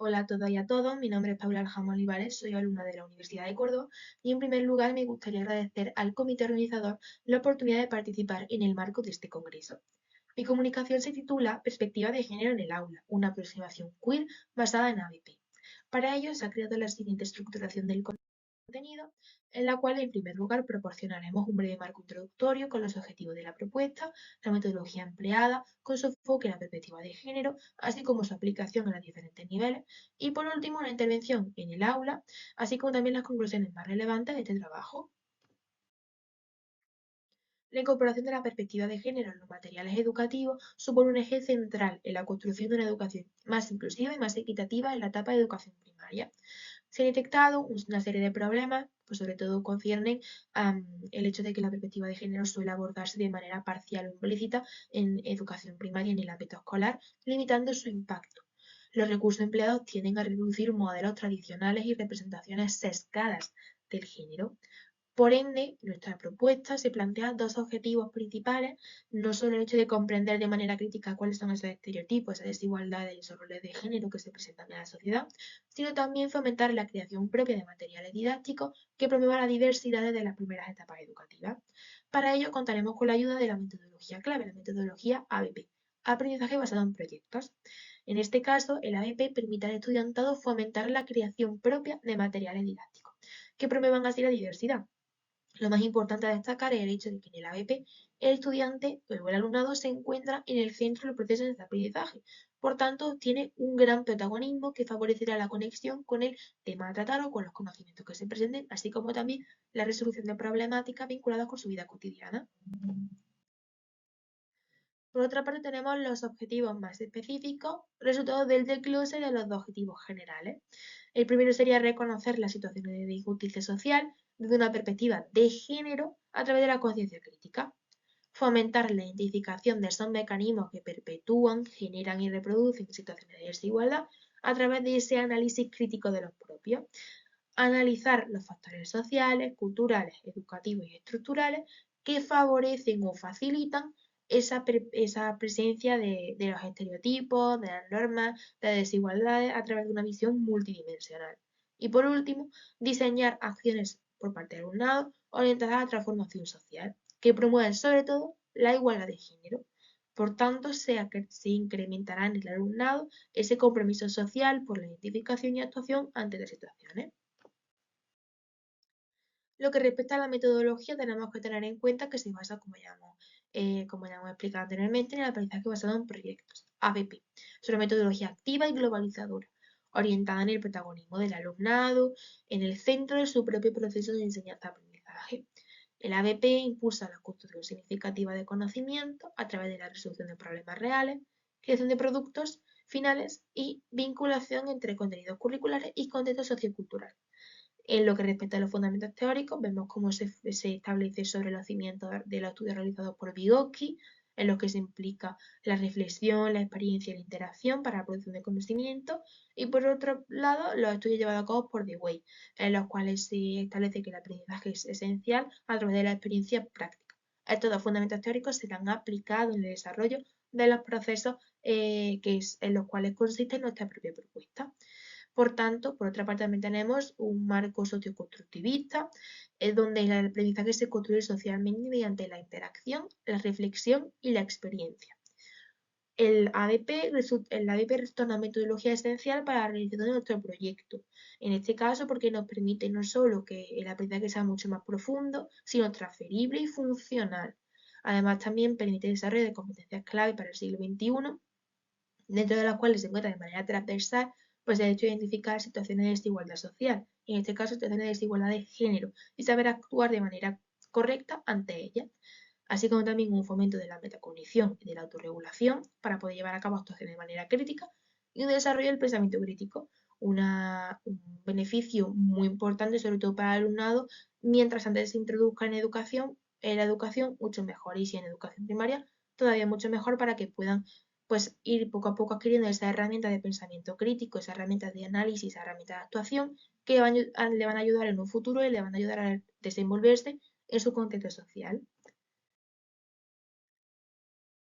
Hola a todas y a todos, mi nombre es Paula Aljama Olivares, soy alumna de la Universidad de Córdoba y en primer lugar me gustaría agradecer al comité organizador la oportunidad de participar en el marco de este congreso. Mi comunicación se titula Perspectiva de género en el aula, una aproximación queer basada en ABP. Para ello se ha creado la siguiente estructuración del contenido, en la cual en primer lugar proporcionaremos un breve marco introductorio con los objetivos de la propuesta, la metodología empleada, con su enfoque en la perspectiva de género, así como su aplicación en los diferentes niveles, y por último una intervención en el aula, así como también las conclusiones más relevantes de este trabajo. La incorporación de la perspectiva de género en los materiales educativos supone un eje central en la construcción de una educación más inclusiva y más equitativa en la etapa de educación primaria. Se han detectado una serie de problemas, pues sobre todo conciernen el hecho de que la perspectiva de género suele abordarse de manera parcial o implícita en educación primaria y en el ámbito escolar, limitando su impacto. Los recursos empleados tienden a reducir modelos tradicionales y representaciones sesgadas del género. Por ende, nuestra propuesta se plantea dos objetivos principales, no solo el hecho de comprender de manera crítica cuáles son esos estereotipos, esas desigualdades y esos roles de género que se presentan en la sociedad, sino también fomentar la creación propia de materiales didácticos que promuevan la diversidad desde las primeras etapas educativas. Para ello contaremos con la ayuda de la metodología clave, la metodología ABP, aprendizaje basado en proyectos. En este caso, el ABP permite al estudiantado fomentar la creación propia de materiales didácticos, que promuevan así la diversidad. Lo más importante a destacar es el hecho de que en el ABP el estudiante o el alumnado se encuentra en el centro del proceso de aprendizaje. Por tanto, tiene un gran protagonismo que favorecerá la conexión con el tema a tratar o con los conocimientos que se presenten, así como también la resolución de problemáticas vinculadas con su vida cotidiana. Por otra parte, tenemos los objetivos más específicos, resultados del desglose de los dos objetivos generales. El primero sería reconocer las situaciones de injusticia social desde una perspectiva de género a través de la conciencia crítica. Fomentar la identificación de esos mecanismos que perpetúan, generan y reproducen situaciones de desigualdad a través de ese análisis crítico de los propios. Analizar los factores sociales, culturales, educativos y estructurales que favorecen o facilitan esa presencia de los estereotipos, de las normas, de las desigualdades a través de una visión multidimensional. Y por último, diseñar acciones por parte del alumnado orientadas a la transformación social, que promueven sobre todo la igualdad de género. Por tanto, se incrementará en el alumnado ese compromiso social por la identificación y actuación ante las situaciones. Lo que respecta a la metodología, tenemos que tener en cuenta que se basa, como ya hemos explicado anteriormente, en el aprendizaje basado en proyectos, ABP. Es una metodología activa y globalizadora, orientada en el protagonismo del alumnado, en el centro de su propio proceso de enseñanza-aprendizaje. El ABP impulsa la construcción significativa de conocimiento a través de la resolución de problemas reales, creación de productos finales y vinculación entre contenidos curriculares y contexto sociocultural. En lo que respecta a los fundamentos teóricos, vemos cómo se establece sobre los cimientos de los estudios realizados por Vygotsky, en los que se implica la reflexión, la experiencia y la interacción para la producción de conocimiento, y por otro lado, los estudios llevados a cabo por Dewey, en los cuales se establece que el aprendizaje es esencial a través de la experiencia práctica. Estos dos fundamentos teóricos serán aplicados en el desarrollo de los procesos en los cuales consiste nuestra propia propuesta. Por tanto, por otra parte, también tenemos un marco socioconstructivista, donde el aprendizaje se construye socialmente mediante la interacción, la reflexión y la experiencia. El ADP resulta una metodología esencial para la realización de nuestro proyecto. En este caso, porque nos permite no solo que el aprendizaje sea mucho más profundo, sino transferible y funcional. Además, también permite el desarrollo de competencias clave para el siglo XXI, dentro de las cuales se encuentra de manera transversal pues el hecho de identificar situaciones de desigualdad social, en este caso situaciones de desigualdad de género, y saber actuar de manera correcta ante ellas, así como también un fomento de la metacognición y de la autorregulación para poder llevar a cabo actuaciones de manera crítica y un desarrollo del pensamiento crítico, un beneficio muy importante sobre todo para el alumnado, mientras antes se introduzca en la educación mucho mejor y si en educación primaria todavía mucho mejor para que puedan pues ir poco a poco adquiriendo esa herramienta de pensamiento crítico, esa herramienta de análisis, esa herramienta de actuación que le van a ayudar en un futuro y le van a ayudar a desenvolverse en su contexto social.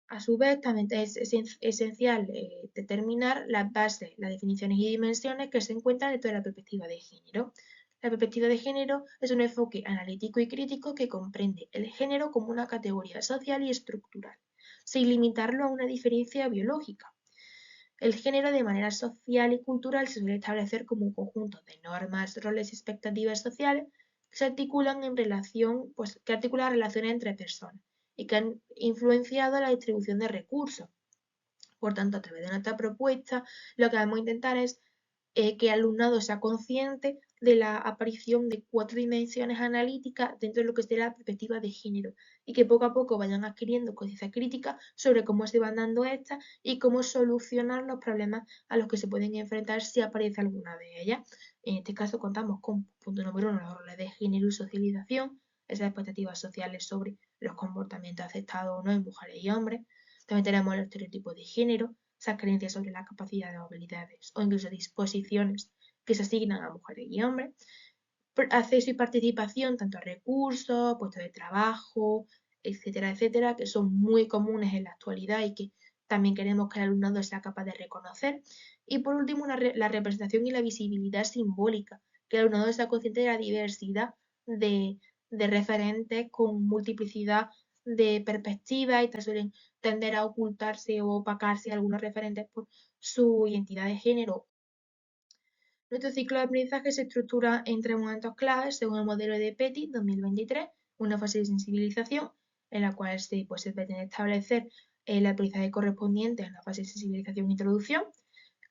A su vez, también es esencial determinar las bases, las definiciones y dimensiones que se encuentran dentro de la perspectiva de género. La perspectiva de género es un enfoque analítico y crítico que comprende el género como una categoría social y estructural, sin limitarlo a una diferencia biológica. El género de manera social y cultural se suele establecer como un conjunto de normas, roles y expectativas sociales que se articulan en relación, pues, que articulan relaciones entre personas y que han influenciado la distribución de recursos. Por tanto, a través de nuestra propuesta, lo que vamos a intentar es que el alumnado sea consciente de la aparición de 4 dimensiones analíticas dentro de lo que sería la perspectiva de género y que poco a poco vayan adquiriendo conciencia crítica sobre cómo se van dando estas y cómo solucionar los problemas a los que se pueden enfrentar si aparece alguna de ellas. En este caso contamos con punto número 1, los roles de género y socialización, esas expectativas sociales sobre los comportamientos aceptados o no en mujeres y hombres. También tenemos los estereotipos de género, esas creencias sobre la capacidad o habilidades o incluso disposiciones que se asignan a mujeres y hombres, acceso y participación tanto a recursos, puestos de trabajo, etcétera, etcétera, que son muy comunes en la actualidad y que también queremos que el alumnado sea capaz de reconocer. Y por último, la representación y la visibilidad simbólica, que el alumnado sea consciente de la diversidad de referentes con multiplicidad de perspectivas y suelen tender a ocultarse o opacarse algunos referentes por su identidad de género. Nuestro ciclo de aprendizaje se estructura en 3 momentos claves según el modelo de PETI 2023, una fase de sensibilización en la cual se pretende establecer el aprendizaje correspondiente en la fase de sensibilización e introducción.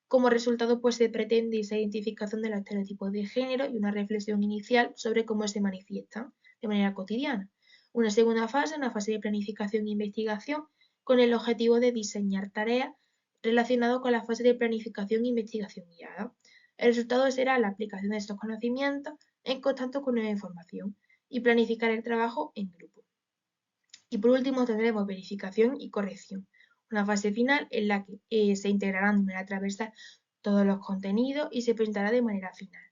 Como resultado, se pretende esa identificación de los estereotipos de género y una reflexión inicial sobre cómo se manifiestan de manera cotidiana. Una segunda fase, una fase de planificación e investigación, con el objetivo de diseñar tareas relacionadas con la fase de planificación e investigación guiada. El resultado será la aplicación de estos conocimientos en contacto con nueva información y planificar el trabajo en grupo. Y por último tendremos verificación y corrección, una fase final en la que se integrarán de manera transversal todos los contenidos y se presentará de manera final.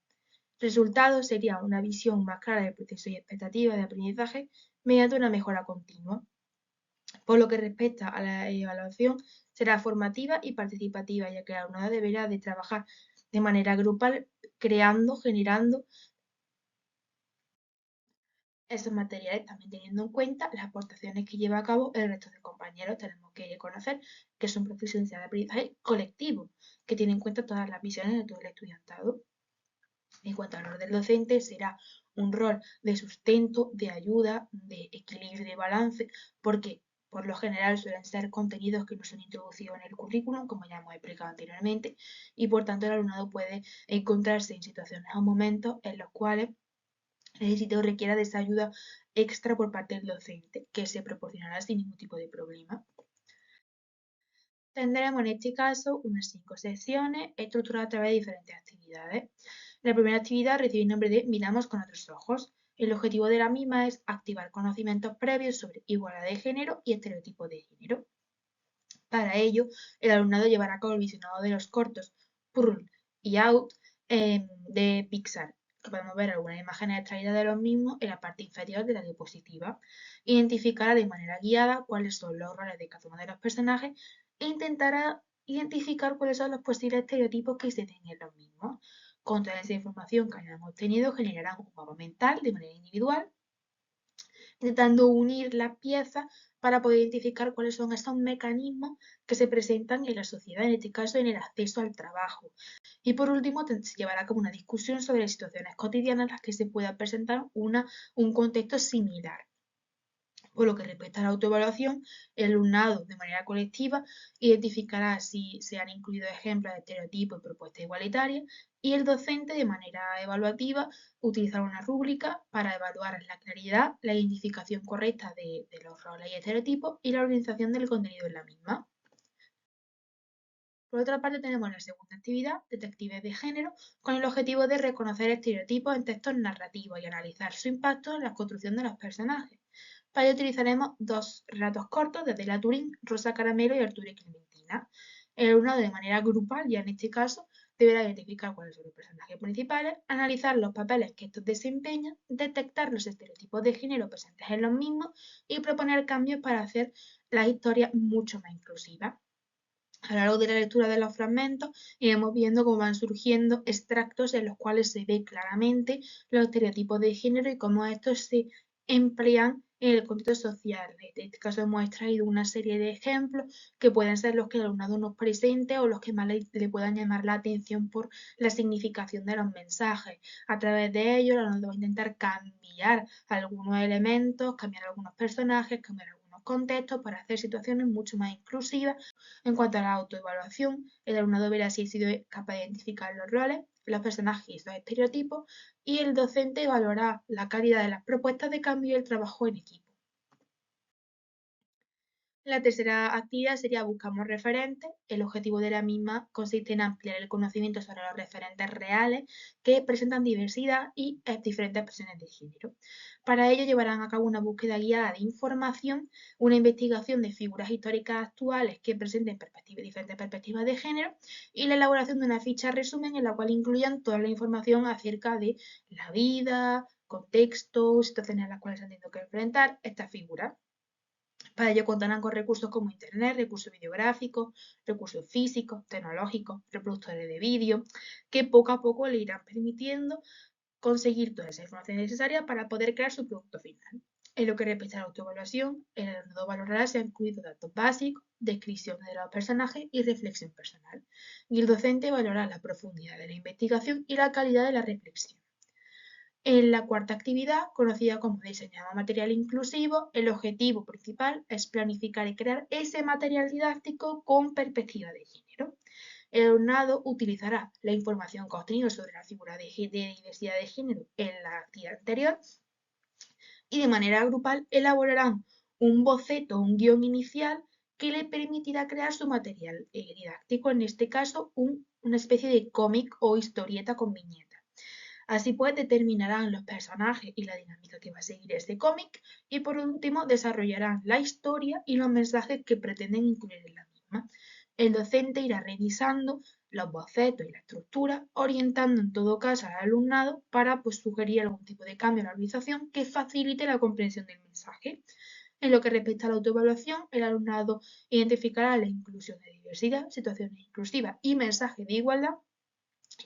Resultado sería una visión más clara del proceso y expectativas de aprendizaje mediante una mejora continua. Por lo que respecta a la evaluación, será formativa y participativa, ya que el alumnado deberá de trabajar de manera grupal, generando esos materiales, también teniendo en cuenta las aportaciones que lleva a cabo el resto de compañeros. Tenemos que conocer que es un proceso de aprendizaje colectivo, que tiene en cuenta todas las visiones de todo el estudiantado. En cuanto al rol del docente, será un rol de sustento, de ayuda, de equilibrio y de balance, porque por lo general suelen ser contenidos que no son introducidos en el currículum, como ya hemos explicado anteriormente, y por tanto el alumnado puede encontrarse en situaciones o momentos en los cuales necesite o requiera de esa ayuda extra por parte del docente, que se proporcionará sin ningún tipo de problema. Tendremos en este caso unas 5 secciones estructuradas a través de diferentes actividades. La primera actividad recibe el nombre de Miramos con otros ojos. El objetivo de la misma es activar conocimientos previos sobre igualdad de género y estereotipos de género. Para ello, el alumnado llevará a cabo el visionado de los cortos Pearl y Out de Pixar, que podemos ver algunas imágenes extraídas de los mismos en la parte inferior de la diapositiva. Identificará de manera guiada cuáles son los roles de cada uno de los personajes e intentará identificar cuáles son los posibles estereotipos que se den en los mismos. Con toda esa información que hayan obtenido, generarán un mapa mental de manera individual, intentando unir las piezas para poder identificar cuáles son esos mecanismos que se presentan en la sociedad, en este caso en el acceso al trabajo. Y por último, se llevará como una discusión sobre situaciones cotidianas en las que se pueda presentar un contexto similar. Por lo que respecta a la autoevaluación, el alumnado de manera colectiva identificará si se han incluido ejemplos de estereotipos y propuestas igualitarias y el docente de manera evaluativa utilizará una rúbrica para evaluar la claridad, la identificación correcta de los roles y estereotipos y la organización del contenido en la misma. Por otra parte, tenemos la segunda actividad, Detectives de Género, con el objetivo de reconocer estereotipos en textos narrativos y analizar su impacto en la construcción de los personajes. Para ello utilizaremos 2 relatos cortos de Adela Turín, Rosa Caramelo y Arturo y Clementina. El alumnado de manera grupal, ya en este caso, deberá identificar cuáles son los personajes principales, analizar los papeles que estos desempeñan, detectar los estereotipos de género presentes en los mismos y proponer cambios para hacer las historias mucho más inclusivas. A lo largo de la lectura de los fragmentos iremos viendo cómo van surgiendo extractos en los cuales se ve claramente los estereotipos de género y cómo estos se emplean en el contexto social. En este caso hemos extraído una serie de ejemplos que pueden ser los que el alumnado nos presente o los que más le puedan llamar la atención por la significación de los mensajes. A través de ellos, el alumnado va a intentar cambiar algunos elementos, cambiar algunos personajes, cambiar algunos contextos para hacer situaciones mucho más inclusivas. En cuanto a la autoevaluación, el alumnado verá si ha sido capaz de identificar los roles, los personajes y los estereotipos, y el docente evaluará la calidad de las propuestas de cambio y el trabajo en equipo. La tercera actividad sería buscamos referentes. El objetivo de la misma consiste en ampliar el conocimiento sobre los referentes reales que presentan diversidad y diferentes expresiones de género. Para ello llevarán a cabo una búsqueda guiada de información, una investigación de figuras históricas actuales que presenten diferentes perspectivas de género y la elaboración de una ficha resumen en la cual incluyan toda la información acerca de la vida, contextos, situaciones a las cuales han tenido que enfrentar estas figuras. Para ello contarán con recursos como Internet, recursos videográficos, recursos físicos, tecnológicos, reproductores de vídeo, que poco a poco le irán permitiendo conseguir toda esa información necesaria para poder crear su producto final. En lo que respecta a la autoevaluación, el alumnado valorará si ha incluido datos básicos, descripción de los personajes y reflexión personal. Y el docente valorará la profundidad de la investigación y la calidad de la reflexión. En la cuarta actividad, conocida como diseño de material inclusivo, el objetivo principal es planificar y crear ese material didáctico con perspectiva de género. El alumnado utilizará la información que ha obtenido sobre la figura de diversidad de género en la actividad anterior y de manera grupal elaborarán un boceto, un guión inicial que le permitirá crear su material didáctico, en este caso una especie de cómic o historieta con viñetas. Así pues, determinarán los personajes y la dinámica que va a seguir este cómic y por último desarrollarán la historia y los mensajes que pretenden incluir en la misma. El docente irá revisando los bocetos y la estructura, orientando en todo caso al alumnado para sugerir algún tipo de cambio en la organización que facilite la comprensión del mensaje. En lo que respecta a la autoevaluación, el alumnado identificará la inclusión de diversidad, situaciones inclusivas y mensajes de igualdad.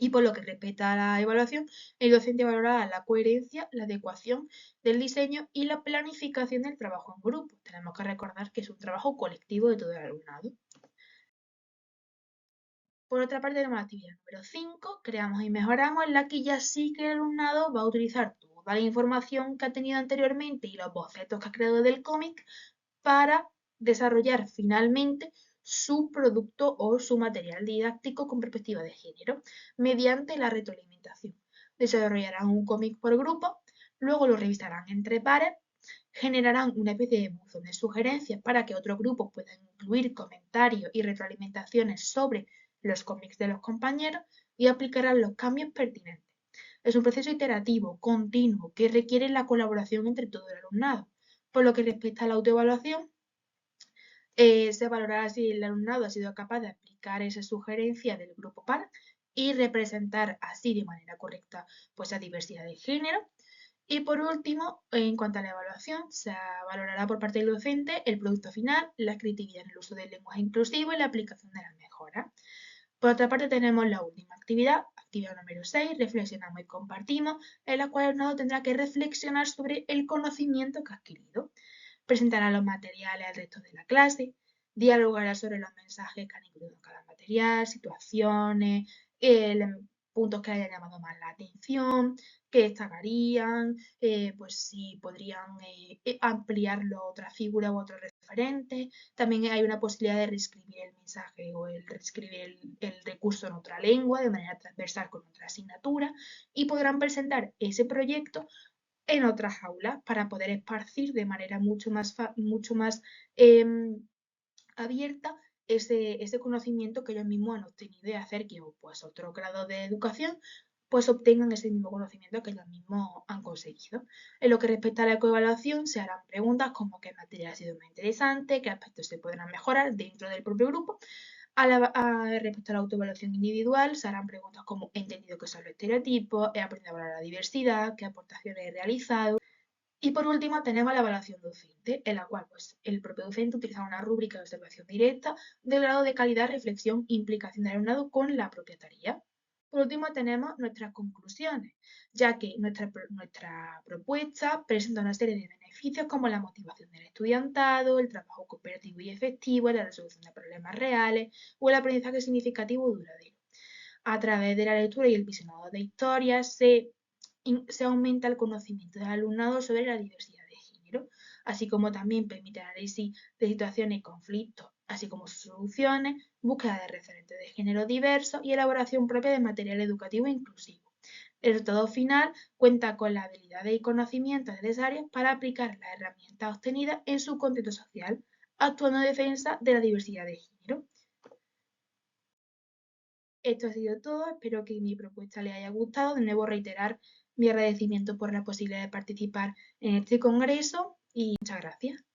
Y por lo que respecta a la evaluación, el docente valorará la coherencia, la adecuación del diseño y la planificación del trabajo en grupo. Tenemos que recordar que es un trabajo colectivo de todo el alumnado. Por otra parte, tenemos la actividad número 5, creamos y mejoramos, en la que ya sí que el alumnado va a utilizar toda la información que ha tenido anteriormente y los bocetos que ha creado del cómic para desarrollar finalmente su producto o su material didáctico con perspectiva de género mediante la retroalimentación. Desarrollarán un cómic por grupo, luego lo revisarán entre pares, generarán una especie de buzón de sugerencias para que otros grupos puedan incluir comentarios y retroalimentaciones sobre los cómics de los compañeros y aplicarán los cambios pertinentes. Es un proceso iterativo, continuo, que requiere la colaboración entre todo el alumnado. Por lo que respecta a la autoevaluación, se valorará si el alumnado ha sido capaz de aplicar esa sugerencia del grupo par y representar así de manera correcta la diversidad de género. Y por último, en cuanto a la evaluación, se valorará por parte del docente el producto final, la creatividad en el uso del lenguaje inclusivo y la aplicación de las mejoras. Por otra parte, tenemos la última actividad, actividad número 6, reflexionamos y compartimos, en la cual el alumnado tendrá que reflexionar sobre el conocimiento que ha adquirido. Presentará los materiales al resto de la clase, dialogará sobre los mensajes que han incluido en cada material, situaciones, puntos que le hayan llamado más la atención, que destacarían, si podrían ampliarlo a otra figura u otro referente. También hay una posibilidad de reescribir el mensaje o reescribir el recurso en otra lengua de manera transversal con otra asignatura y podrán presentar ese proyecto en otras aulas para poder esparcir de manera mucho más abierta ese conocimiento que ellos mismos han obtenido y hacer que otro grado de educación obtengan ese mismo conocimiento que ellos mismos han conseguido. En lo que respecta a la coevaluación, se harán preguntas como qué material ha sido más interesante, qué aspectos se podrán mejorar dentro del propio grupo. Respecto a la autoevaluación individual, se harán preguntas como he entendido qué son los estereotipos, he aprendido a valorar la diversidad, qué aportaciones he realizado Y por último tenemos la evaluación docente, en la cual pues, el propio docente utiliza una rúbrica de observación directa del grado de calidad, reflexión e implicación del alumnado con la propia tarea. Por último tenemos nuestras conclusiones, ya que nuestra propuesta presenta una serie de beneficios como la motivación del estudiantado, el trabajo cooperativo y efectivo, la resolución de problemas reales o el aprendizaje significativo duradero. A través de la lectura y el visionado de historias se aumenta el conocimiento del alumnado sobre la diversidad de género, así como también permite el análisis de situaciones y conflictos, así como sus soluciones, búsqueda de referentes de género diversos y elaboración propia de material educativo inclusivo. El resultado final cuenta con las habilidades y conocimientos necesarios para aplicar las herramientas obtenidas en su contexto social, actuando en defensa de la diversidad de género. Esto ha sido todo, espero que mi propuesta les haya gustado. De nuevo reiterar mi agradecimiento por la posibilidad de participar en este congreso y muchas gracias.